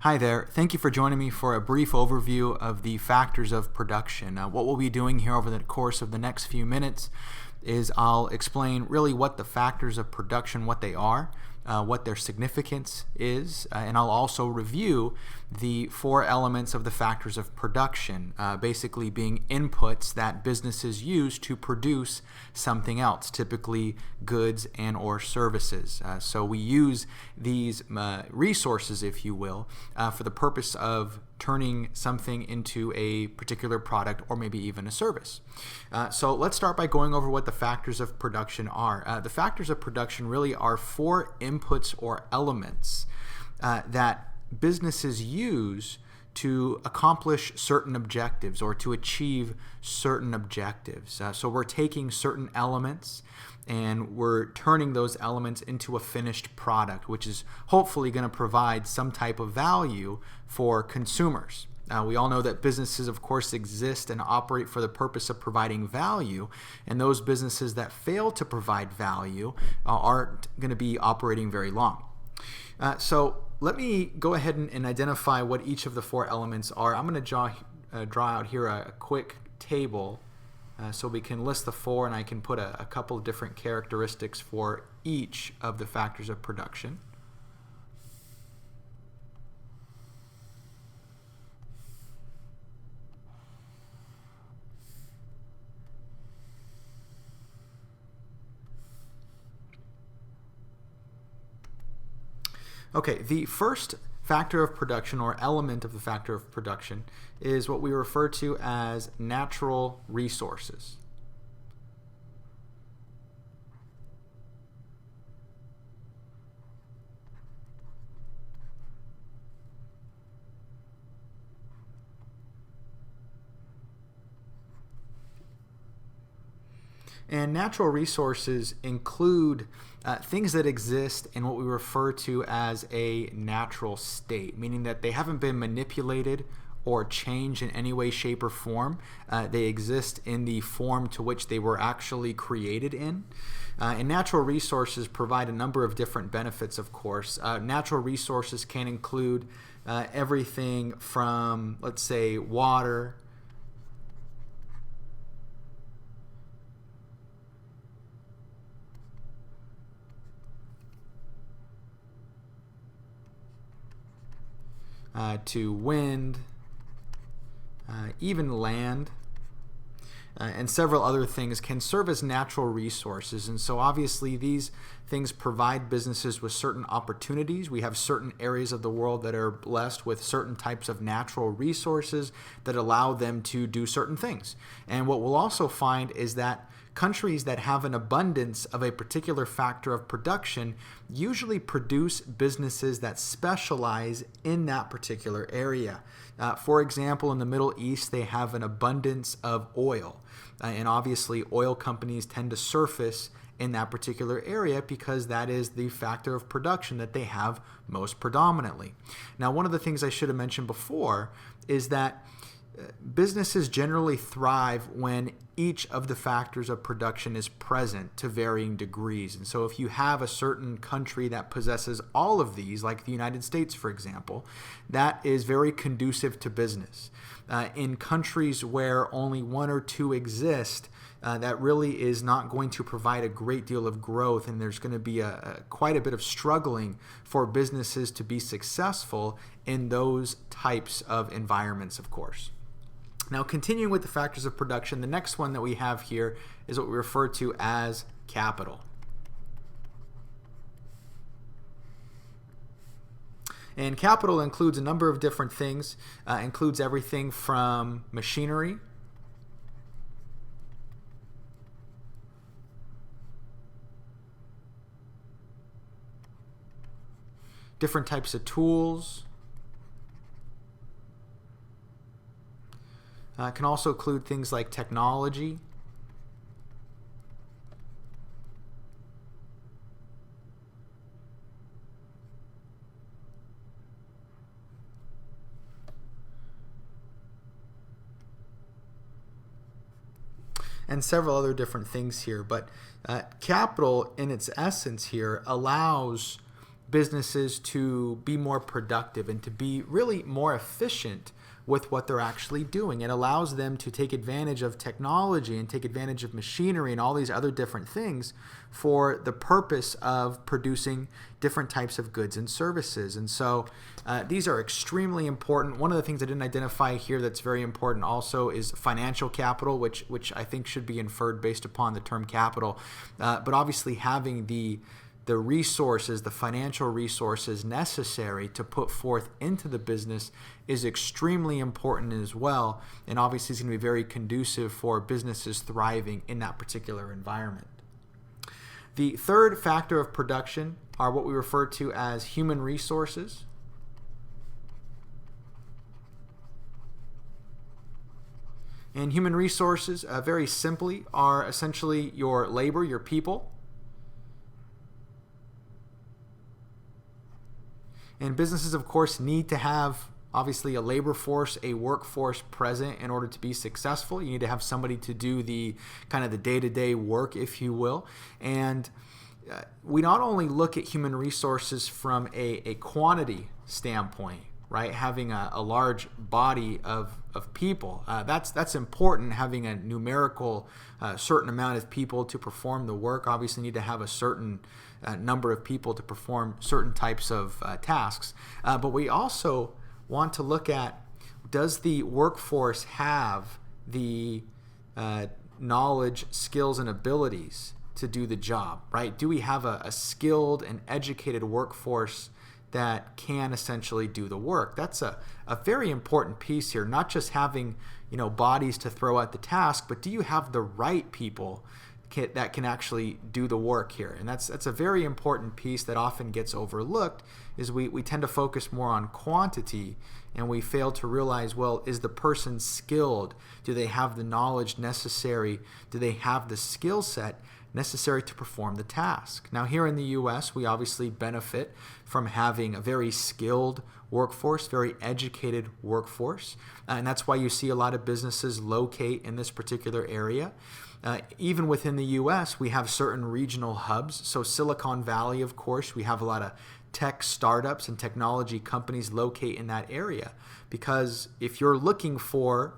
Hi there. Thank you for joining me for a brief overview of the factors of production. What we'll be doing here over the course of the next few minutes is I'll explain really what the factors of production, what they are, what their significance is, and I'll also review the four elements of the factors of production, basically being inputs that businesses use to produce something else, typically goods and or services. So we use these resources, if you will, for the purpose of turning something into a particular product or maybe even a service. So let's start by going over what the factors of production are. The factors of production really are four inputs or elements that businesses use to accomplish certain objectives or to achieve certain objectives. So we're taking certain elements and we're turning those elements into a finished product, which is hopefully going to provide some type of value for consumers. We all know that businesses, of course, exist and operate for the purpose of providing value, and those businesses that fail to provide value aren't going to be operating very long. So let me go ahead and identify what each of the four elements are. I'm going to draw out here a quick table so we can list the four, and I can put a couple of different characteristics for each of the factors of production. Okay, the first factor of production or element of the factor of production is what we refer to as natural resources. And natural resources include things that exist in what we refer to as a natural state, meaning that they haven't been manipulated or changed in any way, shape, or form. They exist in the form to which they were actually created in. And natural resources provide a number of different benefits, of course. Natural resources can include everything from, let's say, water, to wind, even land, and several other things can serve as natural resources. And so obviously these things provide businesses with certain opportunities. We have certain areas of the world that are blessed with certain types of natural resources that allow them to do certain things. And what we'll also find is that countries that have an abundance of a particular factor of production usually produce businesses that specialize in that particular area. For example, in the Middle East, they have an abundance of oil. And obviously, oil companies tend to surface in that particular area because that is the factor of production that they have most predominantly. Now, one of the things I should have mentioned before is that businesses generally thrive when each of the factors of production is present to varying degrees. And so if you have a certain country that possesses all of these, like the United States, for example, that is very conducive to business. In countries where only one or two exist, that really is not going to provide a great deal of growth, and there's going to be quite a bit of struggling for businesses to be successful in those types of environments, of course. Now, continuing with the factors of production, the next one that we have here is what we refer to as capital. And capital includes a number of different things, includes everything from machinery, different types of tools. Can also include things like technology. And several other different things here. But capital, in its essence here, allows businesses to be more productive and to be really more efficient with what they're actually doing. It allows them to take advantage of technology and take advantage of machinery and all these other different things for the purpose of producing different types of goods and services. And so these are extremely important. One of the things I didn't identify here that's very important also is financial capital, which I think should be inferred based upon the term capital. But obviously having the resources, the financial resources necessary to put forth into the business is extremely important as well. And obviously it's going to be very conducive for businesses thriving in that particular environment. The third factor of production are what we refer to as human resources. And human resources, very simply, are essentially your labor, your people. And businesses, of course, need to have, obviously, a labor force, a workforce present in order to be successful. You need to have somebody to do the kind of the day-to-day work, if you will. And we not only look at human resources from a quantity standpoint, right? Having a large body of people. That's important, having a numerical certain amount of people to perform the work. Obviously, you need to have a certain number of people to perform certain types of tasks. But we also want to look at, does the workforce have the knowledge, skills, and abilities to do the job, right? Do we have a skilled and educated workforce that can essentially do the work? That's a very important piece here, not just having bodies to throw at the task, but do you have the right people that can actually do the work here? And that's a very important piece that often gets overlooked, is we tend to focus more on quantity and we fail to realize, well, is the person skilled? Do they have the knowledge necessary? Do they have the skill set necessary to perform the task? Now, here in the U.S., we obviously benefit from having a very skilled workforce, very educated workforce, and that's why you see a lot of businesses locate in this particular area. Even within the U.S., we have certain regional hubs. So Silicon Valley, of course, we have a lot of tech startups and technology companies locate in that area, because if you're looking for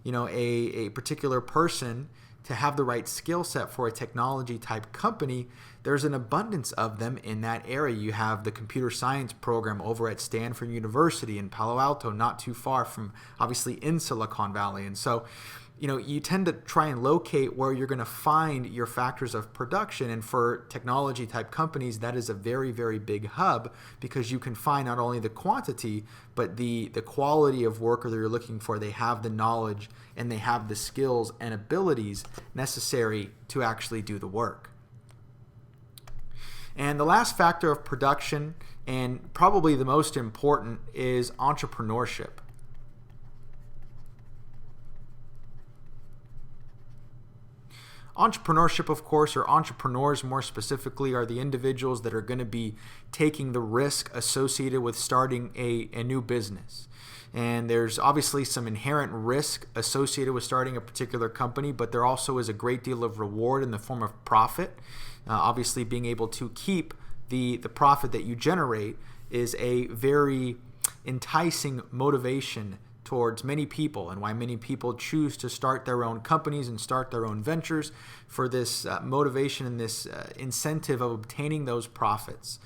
a particular person to have the right skill set for a technology type company, there's an abundance of them in that area. You have the computer science program over at Stanford University in Palo Alto, not too far from, obviously, in Silicon Valley. And so you tend to try and locate where you're going to find your factors of production. And for technology type companies, that is a very, very big hub, because you can find not only the quantity, but the quality of worker that you're looking for. They have the knowledge and they have the skills and abilities necessary to actually do the work. And the last factor of production, and probably the most important, is entrepreneurship. Entrepreneurship, of course, or entrepreneurs more specifically, are the individuals that are going to be taking the risk associated with starting a new business. And there's obviously some inherent risk associated with starting a particular company, but there also is a great deal of reward in the form of profit. Obviously, being able to keep the profit that you generate is a very enticing motivation towards many people, and why many people choose to start their own companies and start their own ventures, for this motivation and this incentive of obtaining those profits.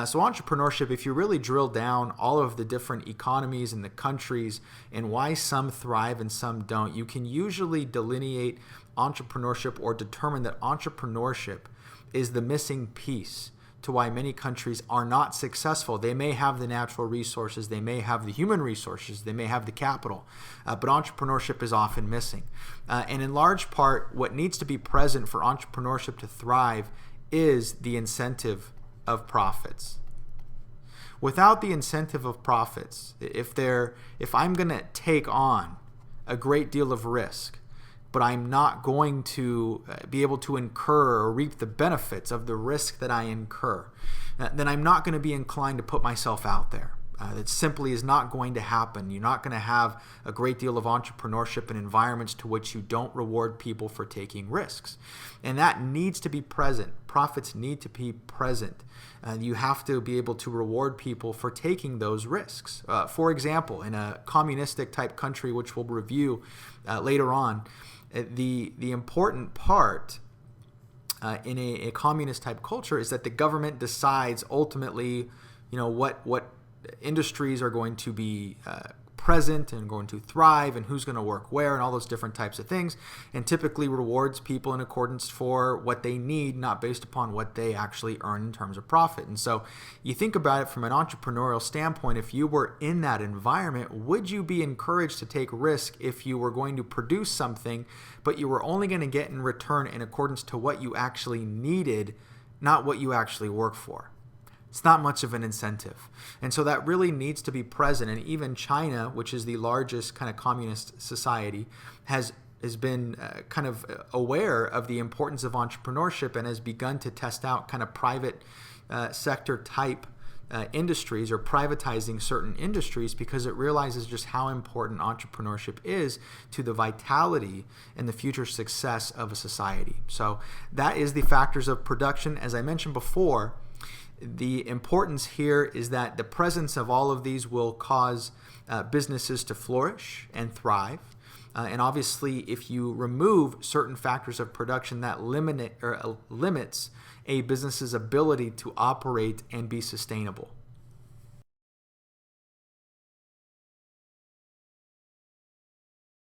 So entrepreneurship, if you really drill down all of the different economies in the countries and why some thrive and some don't, you can usually delineate entrepreneurship or determine that entrepreneurship is the missing piece to why many countries are not successful. They may have the natural resources, they may have the human resources, they may have the capital, but entrepreneurship is often missing. And in large part, what needs to be present for entrepreneurship to thrive is the incentive of profits. Without the incentive of profits, if I'm going to take on a great deal of risk, but I'm not going to be able to incur or reap the benefits of the risk that I incur, then I'm not going to be inclined to put myself out there. That simply is not going to happen. You're not going to have a great deal of entrepreneurship in environments to which you don't reward people for taking risks. And that needs to be present. Profits need to be present. You have to be able to reward people for taking those risks. For example, in a communistic type country, which we'll review later on, the important part in a communist type culture is that the government decides ultimately, what industries are going to be present and going to thrive, and who's going to work where, and all those different types of things, and typically rewards people in accordance for what they need, not based upon what they actually earn in terms of profit. And so you think about it from an entrepreneurial standpoint. If you were in that environment, would you be encouraged to take risk if you were going to produce something, but you were only going to get in return in accordance to what you actually needed, not what you actually work for? It's not much of an incentive. And so that really needs to be present. And even China, which is the largest kind of communist society, has been kind of aware of the importance of entrepreneurship and has begun to test out kind of private sector type industries, or privatizing certain industries, because it realizes just how important entrepreneurship is to the vitality and the future success of a society. So that is the factors of production. As I mentioned before, the importance here is that the presence of all of these will cause businesses to flourish and thrive. And obviously, if you remove certain factors of production, that limits a business's ability to operate and be sustainable.